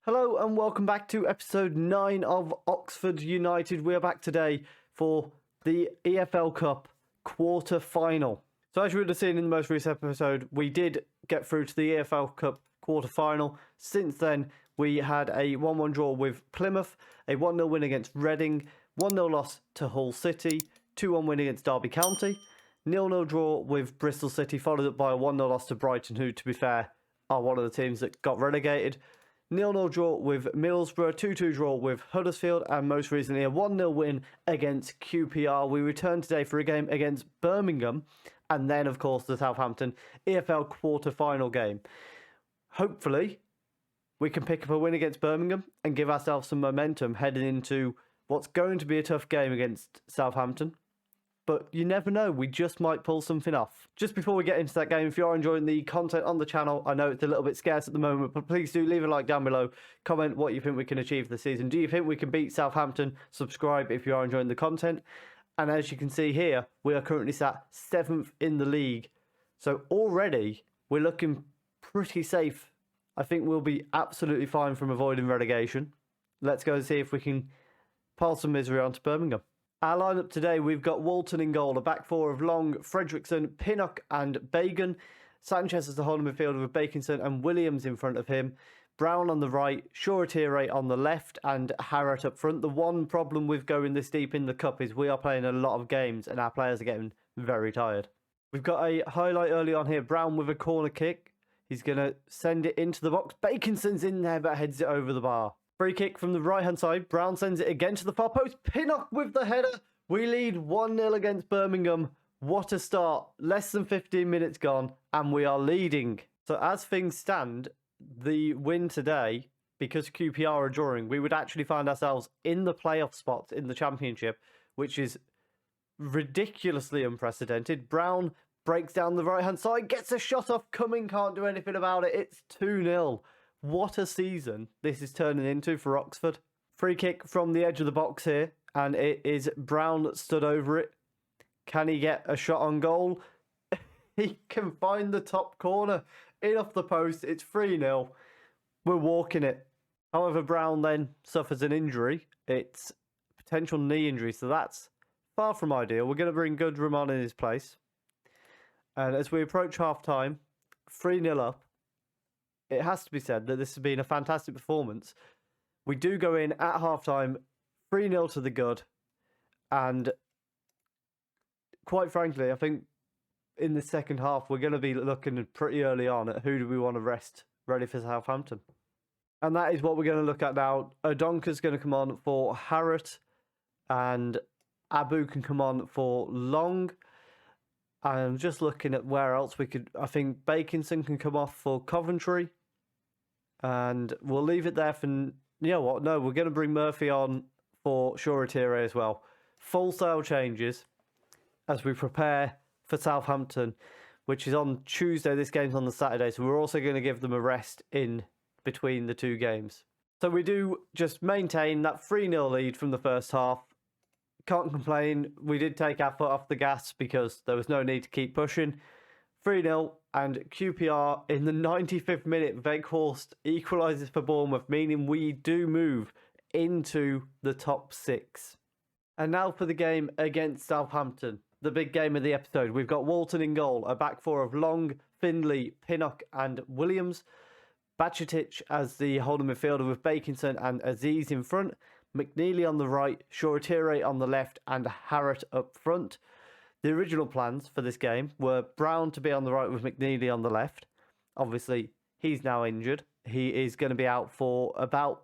Hello and welcome back to episode 9 of Oxford United. We are back today for the EFL Cup quarter final. So as you would have seen in the most recent episode, we did get through to the EFL Cup quarter final. Since then, we had a 1-1 draw with Plymouth, a 1-0 win against Reading, 1-0 loss to Hull City, 2-1 win against Derby County, 0-0 draw with Bristol City, followed up by a 1-0 loss to Brighton, who, to be fair, are one of the teams that got relegated. 0-0 draw with Middlesbrough, 2-2 draw with Huddersfield, and most recently a 1-0 win against QPR. We return today for a game against Birmingham, and then, of course, the Southampton EFL quarter-final game. Hopefully, we can pick up a win against Birmingham and give ourselves some momentum heading into what's going to be a tough game against Southampton. But you never know, we just might pull something off. Just before we get into that game, if you are enjoying the content on the channel, I know it's a little bit scarce at the moment, but please do leave a like down below. Comment what you think we can achieve this season. Do you think we can beat Southampton? Subscribe if you are enjoying the content. And as you can see here, we are currently sat 7th in the league. So already, we're looking pretty safe. I think we'll be absolutely fine from avoiding relegation. Let's go and see if we can pile some misery onto Birmingham. Our lineup today, we've got Walton in goal, a back four of Long, Fredrickson, Pinnock and Bagan. Sanchez as the holding midfielder with Bakinson and Williams in front of him. Brown on the right, Shoretire on the left and Harrott up front. The one problem with going this deep in the cup is we are playing a lot of games and our players are getting very tired. We've got a highlight early on here. Brown with a corner kick. He's going to send it into the box. Bakinson's in there but heads it over the bar. Free kick from the right-hand side. Brown sends it again to the far post. Pinnock with the header. We lead 1-0 against Birmingham. What a start. Less than 15 minutes gone, and we are leading. So as things stand, the win today, because QPR are drawing, we would actually find ourselves in the playoff spots in the Championship, which is ridiculously unprecedented. Brown breaks down the right-hand side, gets a shot off. Cumming can't do anything about it. It's 2-0. What a season this is turning into for Oxford. Free kick from the edge of the box here, and it is Brown that stood over it. Can he get a shot on goal? He can find the top corner. In off the post, it's 3-0. We're walking it. However, Brown then suffers an injury. It's a potential knee injury, so that's far from ideal. We're going to bring Goodrum on in his place. And as we approach half-time, 3-0 up, it has to be said that this has been a fantastic performance. We do go in at halftime 3-0 to the good. And quite frankly, I think in the second half, we're going to be looking pretty early on at who do we want to rest ready for Southampton. And that is what we're going to look at now. Odonka's going to come on for Harrott. And Abu can come on for Long. I'm just looking at where else we could. I think Bakinson can come off for Coventry. And we'll leave it there for... You know what? No, we're going to bring Murphy on for Shoretire as well. Full sale changes as we prepare for Southampton, which is on Tuesday. This game's on the Saturday. So we're also going to give them a rest in between the two games. So we do just maintain that 3-0 lead from the first half. Can't complain. We did take our foot off the gas because there was no need to keep pushing. 3-0 and QPR in the 95th minute, Weghorst equalises for Bournemouth, meaning we do move into the top 6. And now for the game against Southampton, the big game of the episode. We've got Walton in goal, a back four of Long, Findlay, Pinnock and Williams. Bajcetic as the holding midfielder with Bakinson and Aziz in front. McNeely on the right, Shoretire on the left and Harrott up front. The original plans for this game were Brown to be on the right with McNeely on the left. Obviously, he's now injured. He is going to be out for about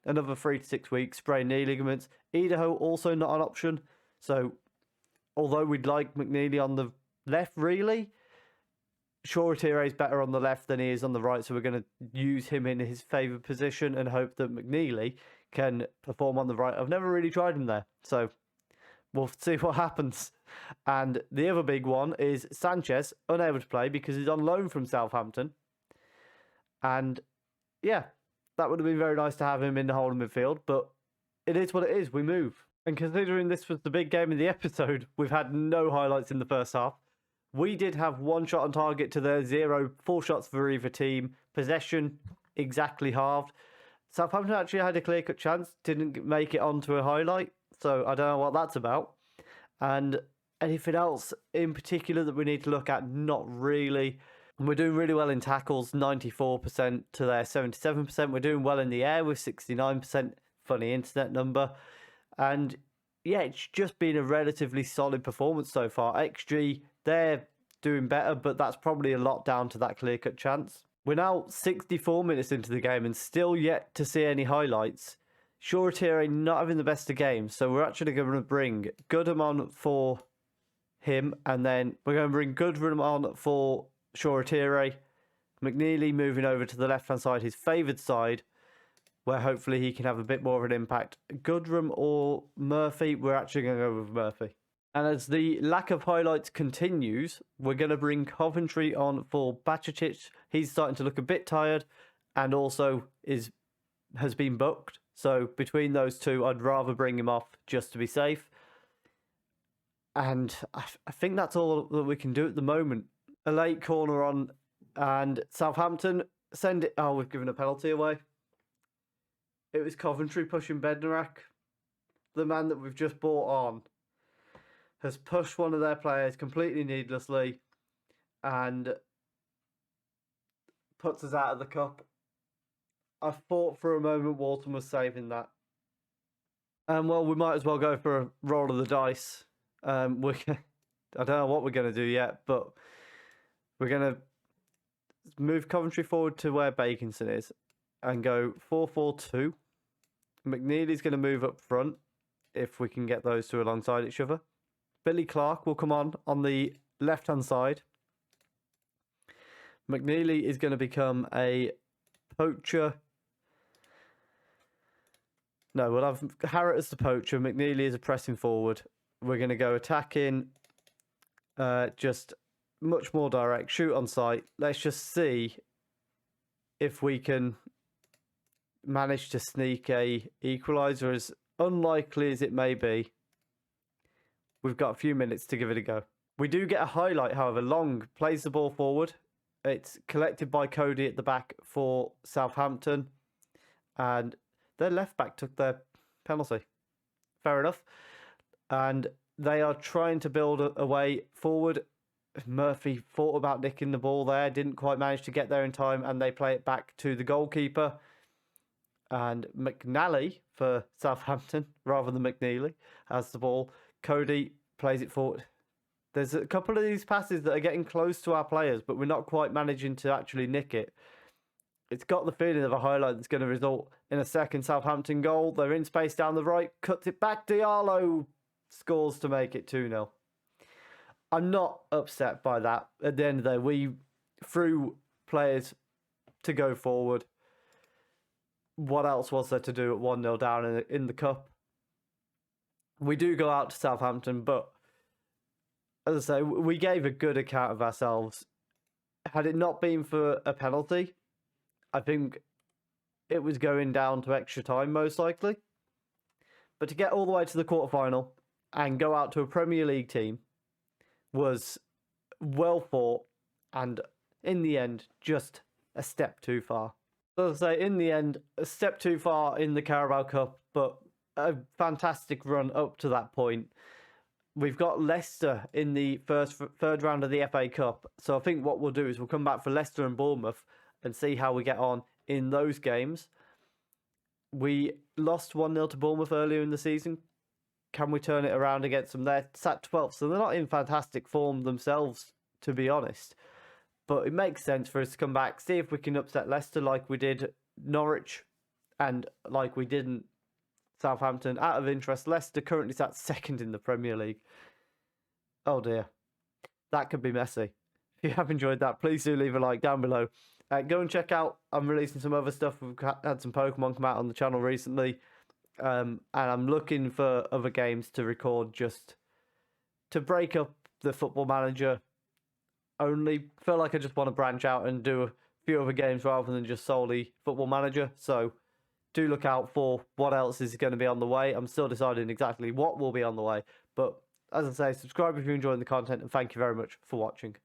another 3 to 6 weeks, sprained knee ligaments. Idaho also not an option. So, although we'd like McNeely on the left, really, Shoretire is better on the left than he is on the right. So we're going to use him in his favoured position and hope that McNeely can perform on the right. I've never really tried him there, so we'll see what happens. And the other big one is Sanchez, unable to play because he's on loan from Southampton. And yeah, that would have been very nice to have him in the holding midfield, but it is what it is. We move. And considering this was the big game of the episode, we've had no highlights in the first half. We did have 1 shot on target to their 0, 4 shots for either team. Possession exactly halved. Southampton actually had a clear-cut chance, didn't make it onto a highlight, so I don't know what that's about. And anything else in particular that we need to look at? Not really. We're doing really well in tackles, 94% to their 77%. We're doing well in the air with 69%. Funny internet number. And yeah, it's just been a relatively solid performance so far. XG, they're doing better, but that's probably a lot down to that clear-cut chance. We're now 64 minutes into the game and still yet to see any highlights. Shoretire not having the best of games, so we're actually going to bring Goodham on for him, and then we're going to bring Goodham on for Shoretire. McNeely moving over to the left-hand side, his favoured side, where hopefully he can have a bit more of an impact. Goodham or Murphy, we're actually going to go with Murphy. And as the lack of highlights continues, we're going to bring Coventry on for Bajcetic. He's starting to look a bit tired and also has been booked. So between those two, I'd rather bring him off just to be safe. And I think that's all that we can do at the moment. A late corner on, and Southampton send it. Oh, we've given a penalty away. It was Coventry pushing Bednarek. The man that we've just brought on has pushed one of their players completely needlessly and puts us out of the cup. I thought for a moment Walton was saving that. And well, we might as well go for a roll of the dice. I don't know what we're going to do yet, but we're going to move Coventry forward to where Bakinson is and go 4-4-2. McNeely's going to move up front if we can get those two alongside each other. Billy Clark will come on the left-hand side. McNeely is going to become a poacher. No, we'll have Harrott as the poacher. McNeely is a pressing forward. We're going to go attacking, just much more direct, shoot on sight. Let's just see if we can manage to sneak a equaliser, as unlikely as it may be. We've got a few minutes to give it a go. We do get a highlight, however. Long plays the ball forward. It's collected by Cody at the back for Southampton. And their left back took their penalty. Fair enough. And they are trying to build a way forward. Murphy thought about nicking the ball there. Didn't quite manage to get there in time. And they play it back to the goalkeeper. And McNally for Southampton, rather than McNeely, has the ball. Cody plays it forward. There's a couple of these passes that are getting close to our players, but we're not quite managing to actually nick it. It's got the feeling of a highlight that's going to result in a second Southampton goal. They're in space down the right, cuts it back. Diallo scores to make it 2-0. I'm not upset by that. At the end of the day, we threw players to go forward. What else was there to do at 1-0 down in the cup? We do go out to Southampton, but as I say, we gave a good account of ourselves. Had it not been for a penalty, I think it was going down to extra time, most likely. But to get all the way to the quarterfinal and go out to a Premier League team was well fought, and in the end, just a step too far. So as I say, in the end, a step too far in the Carabao Cup, but a fantastic run up to that point. We've got Leicester in the third round of the FA Cup. So I think what we'll do is we'll come back for Leicester and Bournemouth and see how we get on in those games. We lost 1-0 to Bournemouth earlier in the season. Can we turn it around against them? They're sat 12th, so they're not in fantastic form themselves, to be honest. But it makes sense for us to come back, see if we can upset Leicester like we did Norwich and like we didn't Southampton. Out of interest, Leicester currently sat second in the Premier League. Oh dear. That could be messy. If you have enjoyed that, please do leave a like down below. Go and check out, I'm releasing some other stuff. We've had some Pokemon come out on the channel recently. And I'm looking for other games to record just to break up the Football Manager only. Feel like I just want to branch out and do a few other games rather than just solely Football Manager. So do look out for what else is going to be on the way. I'm still deciding exactly what will be on the way. But as I say, subscribe if you're enjoying the content, and thank you very much for watching.